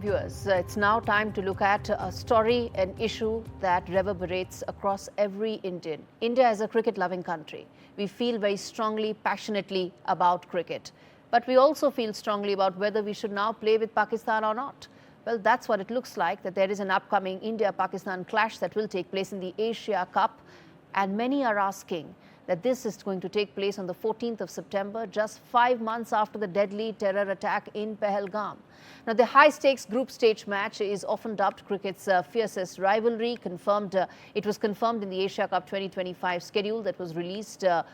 Viewers, it's now time to look at a story, an issue that reverberates across every Indian. India is a cricket-loving country. We feel very strongly, passionately about cricket. But we also feel strongly about whether we should now play with Pakistan or not. Well, that's what it looks like, that there is an upcoming India-Pakistan clash that will take place in the Asia Cup. And many are asking that this is going to take place on the 14th of September, just 5 months after the deadly terror attack in Pahalgam. Now, the high-stakes group stage match is often dubbed cricket's fiercest rivalry. It was confirmed in the Asia Cup 2025 schedule that was released a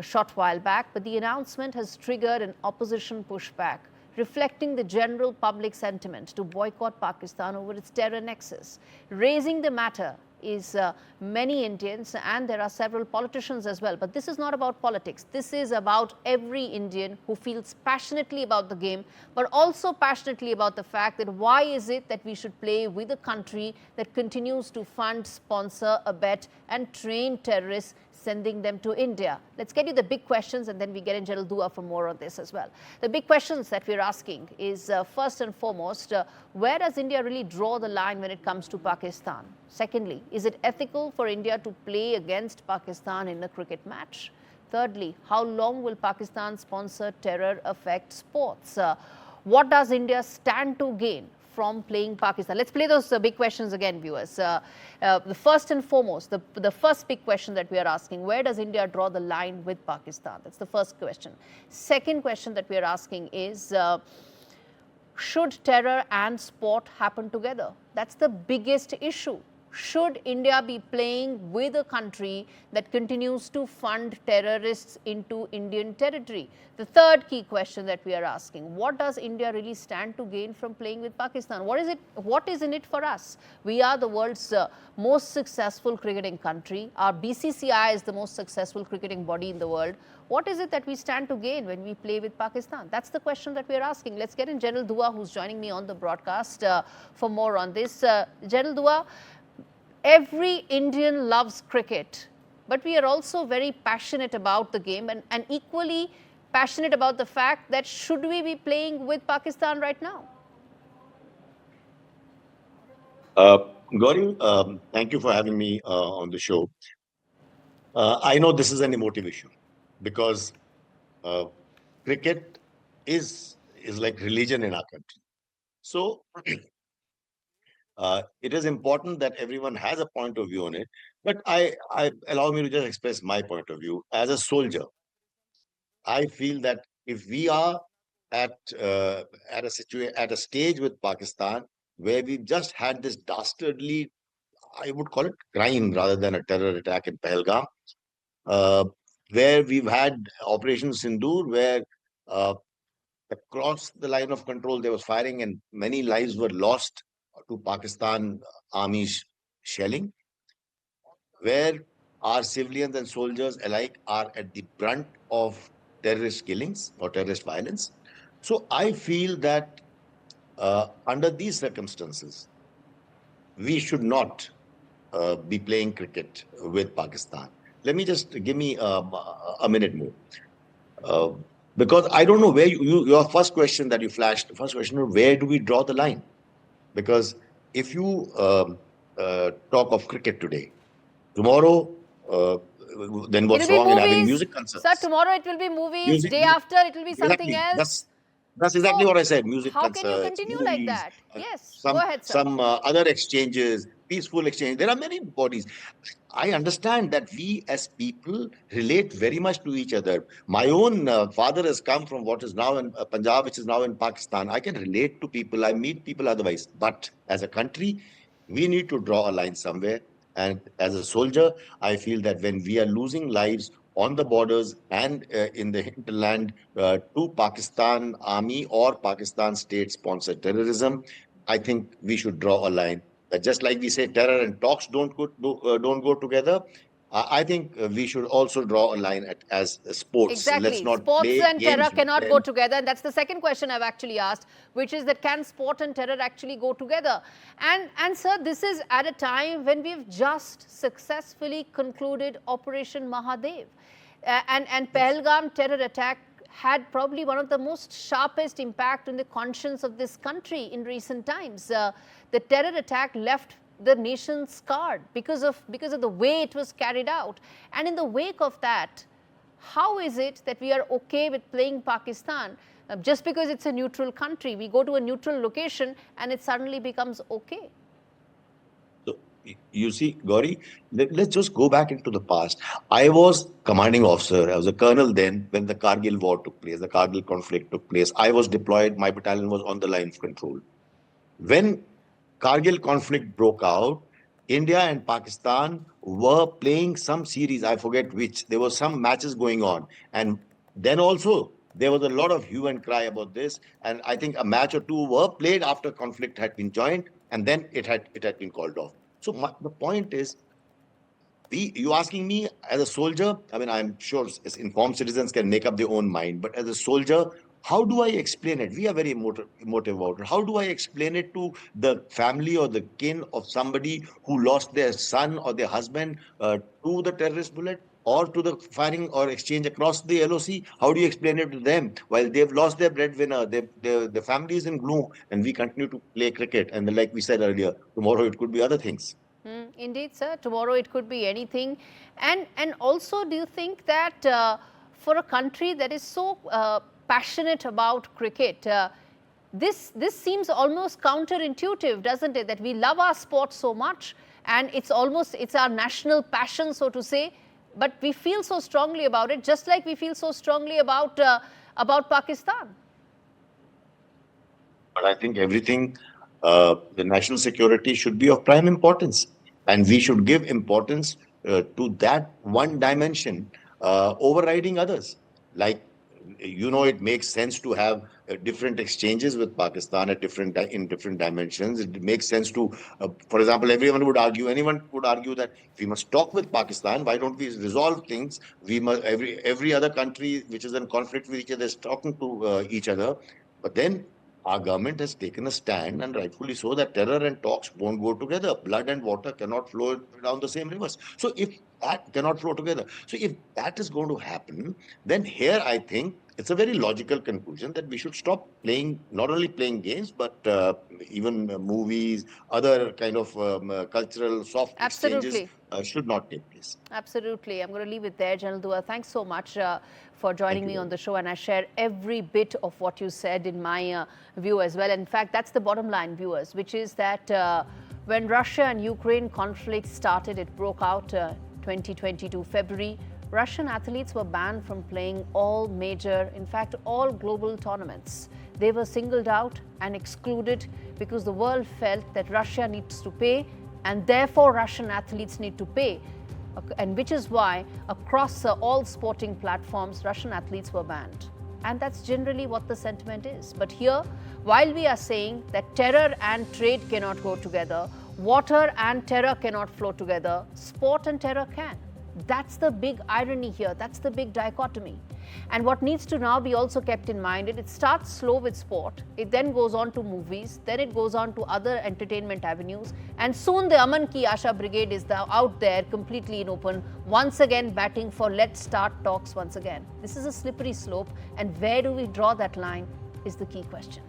short while back. But the announcement has triggered an opposition pushback, reflecting the general public sentiment to boycott Pakistan over its terror nexus. Raising the matter is many Indians, and there are several politicians as well. But this is not about politics. This is about every Indian who feels passionately about the game, but also passionately about the fact that why is it that we should play with a country that continues to fund, sponsor, abet and train terrorists, sending them to India. Let's get you the big questions, and then we get in General Dua for more on this as well. The big questions that we're asking is, first and foremost, where does India really draw the line when it comes to Pakistan? Secondly, is it ethical for India to play against Pakistan in a cricket match? Thirdly, how long will Pakistan-sponsored terror affect sports? What does India stand to gain from playing Pakistan? Let's play those big questions again, viewers. The first and foremost, the first big question that we are asking, where does India draw the line with Pakistan? That's the first question. Second question that we are asking is, should terror and sport happen together? That's the biggest issue. Should India be playing with a country that continues to fund terrorists into Indian territory? The third key question that we are asking, what does India really stand to gain from playing with Pakistan? What is in it for us? We are the world's most successful cricketing country. Our BCCI is the most successful cricketing body in the world. What is it that we stand to gain when we play with Pakistan? That's the question that we are asking. Let's get in General Dua, who's joining me on the broadcast, for more on this. General Dua, every Indian loves cricket, but we are also very passionate about the game, and equally passionate about the fact that should we be playing with Pakistan right now? Gaurie, thank you for having me on the show. I know this is an emotive issue because cricket is like religion in our country. So it is important that everyone has a point of view on it. But I allow me to just express my point of view. As a soldier, I feel that if we are at a stage with Pakistan where we've just had this dastardly, I would call it crime rather than a terror attack in Pahalgam, where we've had Operation Sindoor, where across the line of control there was firing and many lives were lost to Pakistan army shelling, where our civilians and soldiers alike are at the brunt of terrorist killings or terrorist violence. So I feel that under these circumstances, we should not be playing cricket with Pakistan. Let me just give me a minute more. Because I don't know where your first question that you flashed, the first question, where do we draw the line? Because if you talk of cricket today, tomorrow, then what's wrong in having music concerts? Sir, tomorrow it will be movies, day after it will be something else. That's exactly what I said, music concerts. How can you continue movies, like that? Yes, go ahead, sir. Some other exchanges, peaceful exchange. There are many bodies. I understand that we as people relate very much to each other. My own father has come from what is now in Punjab, which is now in Pakistan. I can relate to people. I meet people otherwise. But as a country, we need to draw a line somewhere. And as a soldier, I feel that when we are losing lives on the borders and in the hinterland to Pakistan army or Pakistan state-sponsored terrorism, I think we should draw a line. Just like we say, terror and talks don't go together. I think we should also draw a line as sports. Exactly. Let's not sports play and games terror cannot go together. And that's the second question I've actually asked, which is that can sport and terror actually go together? And sir, this is at a time when we've just successfully concluded Operation Mahadev. And Pahalgam terror attack had probably one of the most sharpest impact on the conscience of this country in recent times. The terror attack left the nation scarred because of the way it was carried out. And in the wake of that, how is it that we are okay with playing Pakistan just because it's a neutral country? We go to a neutral location and it suddenly becomes okay. So, you see, Gaurie, let's just go back into the past. I was commanding officer. I was a colonel then when the Kargil war took place, the Kargil conflict took place. I was deployed. My battalion was on the line of control. When Kargil conflict broke out, India and Pakistan were playing some series, I forget which. There were some matches going on. And then also, there was a lot of hue and cry about this. And I think a match or two were played after conflict had been joined, and then it had been called off. So the point is, you asking me as a soldier, I mean, I'm sure informed citizens can make up their own mind, but as a soldier, how do I explain it? We are very emotive about it. How do I explain it to the family or the kin of somebody who lost their son or their husband to the terrorist bullet or to the firing or exchange across the LOC? How do you explain it to them while they've lost their breadwinner, the family is in gloom, and we continue to play cricket? And like we said earlier, tomorrow it could be other things. Indeed, sir. Tomorrow it could be anything. And also, do you think that for a country that is so passionate about cricket, this seems almost counterintuitive, doesn't it? That we love our sport so much, and it's our national passion, so to say. But we feel so strongly about it, just like we feel so strongly about Pakistan. But I think everything, the national security should be of prime importance, and we should give importance to that one dimension, overriding others. Like, it makes sense to have different exchanges with Pakistan in different dimensions. It makes sense to, for example, anyone would argue that we must talk with Pakistan. Why don't we resolve things? We must, every other country which is in conflict with each other is talking to each other. But then our government has taken a stand, and rightfully so, that terror and talks won't go together. Blood and water cannot flow down the same rivers. So if that cannot flow together, so if that is going to happen, then here I think it's a very logical conclusion that we should stop playing, not only playing games, but even movies, other kind of cultural soft exchanges should not take place. Absolutely. I'm going to leave it there, General Dua. Thanks so much for joining me on the show, and I share every bit of what you said in my view as well. In fact, that's the bottom line, viewers, which is that when Russia and Ukraine conflict started, it broke out 2022 February. Russian athletes were banned from playing all major, in fact, all global tournaments. They were singled out and excluded because the world felt that Russia needs to pay, and therefore Russian athletes need to pay. And which is why across all sporting platforms, Russian athletes were banned. And that's generally what the sentiment is. But here, while we are saying that terror and trade cannot go together, water and terror cannot flow together, sport and terror can. That's the big irony here. That's the big dichotomy. And what needs to now be also kept in mind, it starts slow with sport. It then goes on to movies. Then it goes on to other entertainment avenues. And soon the Aman Ki Asha Brigade is out there completely in open, once again batting for let's start talks once again. This is a slippery slope. And where do we draw that line is the key question.